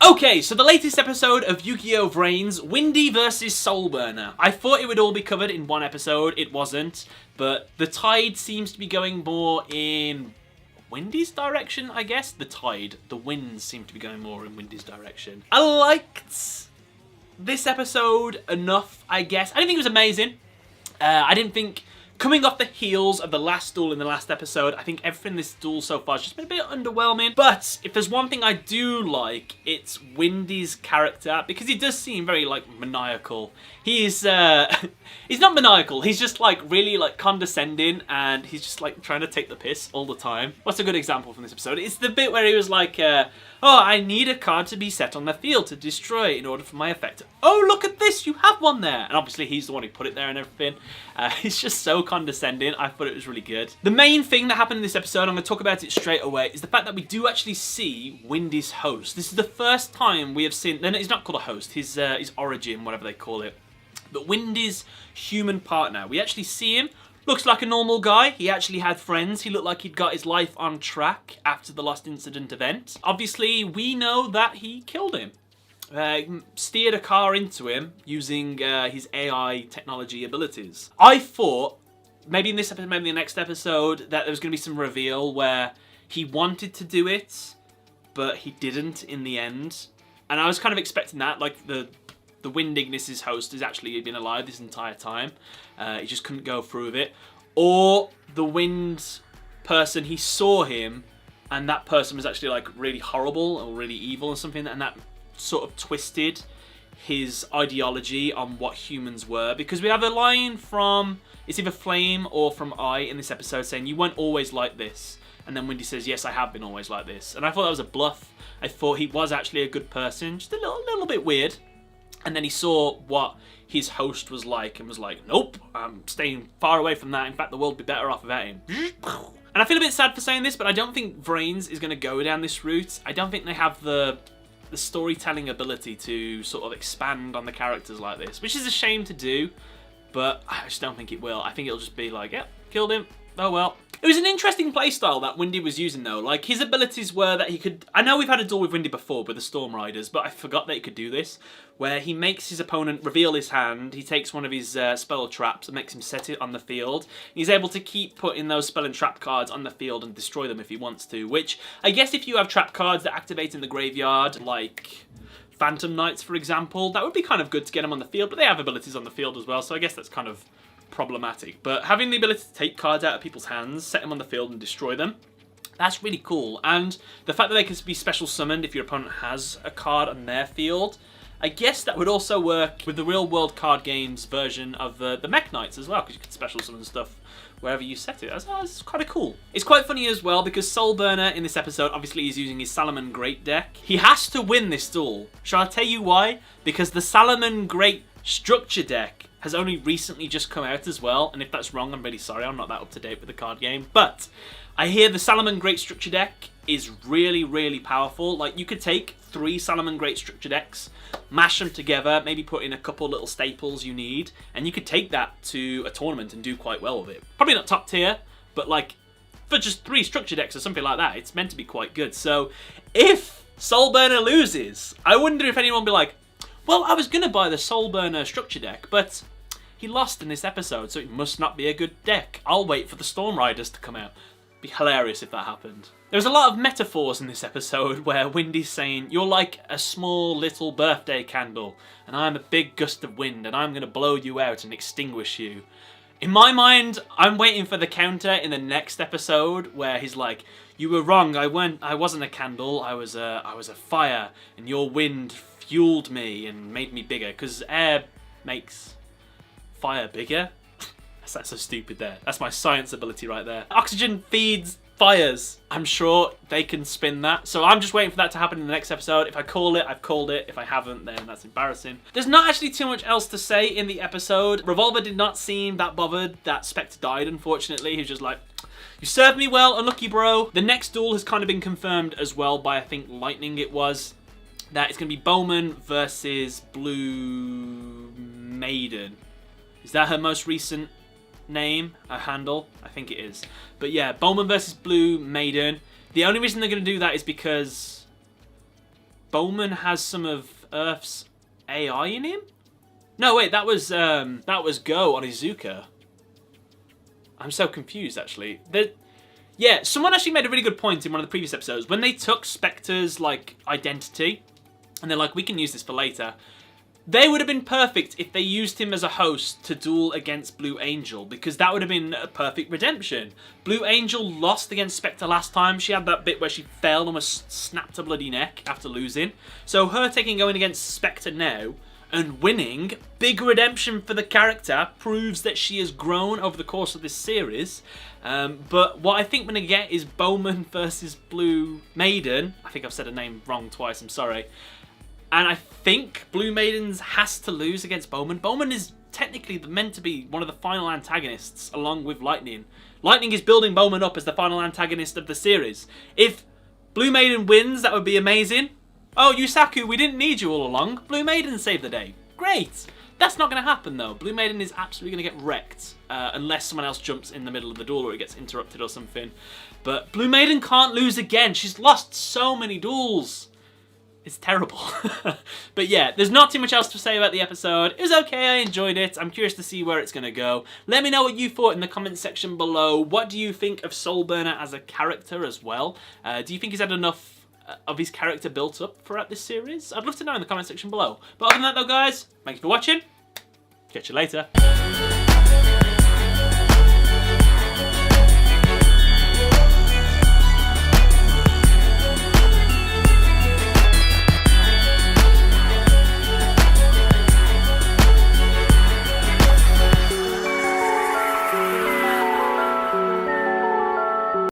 Okay, so the latest episode of Yu-Gi-Oh! VRAINS, Windy versus Soulburner. I thought it would all be covered in one episode, it wasn't, but the tide seems to be going more in Windy's direction, I guess? The winds seem to be going more in Windy's direction. I liked this episode enough, I guess. I didn't think it was amazing. I didn't think, coming off the heels of the last duel in the last episode, I think everything in this duel so far has just been a bit underwhelming. But if there's one thing I do like, it's Windy's character, because he does seem very, like, maniacal. He's not maniacal, he's just, like, really, like, condescending, and he's just, like, trying to take the piss all the time. What's a good example from this episode? It's the bit where he was like, oh, I need a card to be set on the field to destroy in order for my effect. Oh, look at this, you have one there. And obviously he's the one who put it there and everything. He's just so condescending. I thought it was really good. The main thing that happened in this episode, I'm going to talk about it straight away, is the fact that we do actually see Windy's host. This is the first time we have seen, no, he's not called a host, his origin, whatever they call it. But Windy's human partner, we actually see him. Looks like a normal guy. He actually had friends. He looked like he'd got his life on track after the Lost Incident event. Obviously, we know that he killed him. Steered a car into him using his AI technology abilities. I thought, maybe in this episode, maybe in the next episode, that there was going to be some reveal where he wanted to do it, but he didn't in the end. And I was kind of expecting that, like the Wind Ignis's host has actually been alive this entire time. He just couldn't go through with it. Or the Wind person, he saw him, and that person was actually like really horrible or really evil or something, and that sort of twisted his ideology on what humans were. Because we have a line from, it's either Flame or from I in this episode saying, you weren't always like this. And then Windy says, yes, I have been always like this. And I thought that was a bluff. I thought he was actually a good person, just a little bit weird. And then he saw what his host was like and was like, nope, I'm staying far away from that. In fact, the world would be better off without him. And I feel a bit sad for saying this, but I don't think VRAINS is going to go down this route. I don't think they have the storytelling ability to sort of expand on the characters like this, which is a shame to do, but I just don't think it will. I think it'll just be like, yep, killed him. Oh well. It was an interesting playstyle that Windy was using though. Like, his abilities were that he could... I know we've had a duel with Windy before with the Storm Riders, but I forgot that he could do this, where he makes his opponent reveal his hand, he takes one of his spell traps and makes him set it on the field. He's able to keep putting those spell and trap cards on the field and destroy them if he wants to, which I guess if you have trap cards that activate in the graveyard, like Phantom Knights for example, that would be kind of good to get them on the field, but they have abilities on the field as well, so I guess that's kind of problematic. But having the ability to take cards out of people's hands, set them on the field and destroy them, that's really cool. And the fact that they can be special summoned if your opponent has a card on their field, I guess that would also work with the real world card games version of the Mech Knights as well, because you can special summon stuff wherever you set it. That's kind of cool. It's quite funny as well because Soulburner in this episode obviously is using his salamangreat deck. He has to win this duel. Shall I tell you why? Because the salamangreat structure deck has only recently just come out as well, and if that's wrong, I'm really sorry, I'm not that up to date with the card game, but I hear the salamangreat structure deck is really, really powerful. Like, you could take 3 salamangreat structure decks, mash them together, maybe put in a couple little staples you need, and you could take that to a tournament and do quite well with it. Probably not top tier, but like, for just 3 structure decks or something like that, it's meant to be quite good. So, if Soulburner loses, I wonder if anyone will be like, well, I was going to buy the Soulburner structure deck, but he lost in this episode, so it must not be a good deck. I'll wait for the Storm Riders to come out. Be hilarious if that happened. There's a lot of metaphors in this episode where Windy's saying, you're like a small little birthday candle, and I'm a big gust of wind, and I'm going to blow you out and extinguish you. In my mind, I'm waiting for the counter in the next episode where he's like, you were wrong, I wasn't a candle, I was a fire, and your wind fueled me and made me bigger, because air makes fire bigger. That's so stupid there. That's my science ability right there. Oxygen feeds fires. I'm sure they can spin that. So I'm just waiting for that to happen in the next episode. If I call it, I've called it. If I haven't, then that's embarrassing. There's not actually too much else to say in the episode. Revolver did not seem that bothered that Spectre died, unfortunately. He was just like, you served me well, unlucky bro. The next duel has kind of been confirmed as well by, I think, Lightning it was. That it's going to be Bowman versus Blue Maiden. Is that her most recent name, her handle? I think it is. But yeah, Bowman versus Blue Maiden. The only reason they're going to do that is because Bowman has some of Earth's AI in him? No, wait, that was Go on Izuka. I'm so confused, actually. Yeah, someone actually made a really good point in one of the previous episodes. When they took Spectre's, like, identity, and they're like, we can use this for later, they would have been perfect if they used him as a host to duel against Blue Angel, because that would have been a perfect redemption. Blue Angel lost against Spectre last time. She had that bit where she fell and almost snapped her bloody neck after losing. So her going against Spectre now and winning, big redemption for the character, proves that she has grown over the course of this series. But what I think we're going to get is Bowman versus Blue Maiden. I think I've said her name wrong twice, I'm sorry. And I think Blue Maidens has to lose against Bowman. Bowman is technically meant to be one of the final antagonists along with Lightning. Lightning is building Bowman up as the final antagonist of the series. If Blue Maiden wins, that would be amazing. Oh, Yusaku, we didn't need you all along. Blue Maiden saved the day. Great. That's not going to happen, though. Blue Maiden is absolutely going to get wrecked unless someone else jumps in the middle of the duel or it gets interrupted or something. But Blue Maiden can't lose again. She's lost so many duels. It's terrible. But yeah, there's not too much else to say about the episode. It was okay, I enjoyed it. I'm curious to see where it's going to go. Let me know what you thought in the comments section below. What do you think of Soulburner as a character as well? Do you think he's had enough of his character built up throughout this series? I'd love to know in the comment section below. But other than that though, guys, thanks for watching. Catch you later.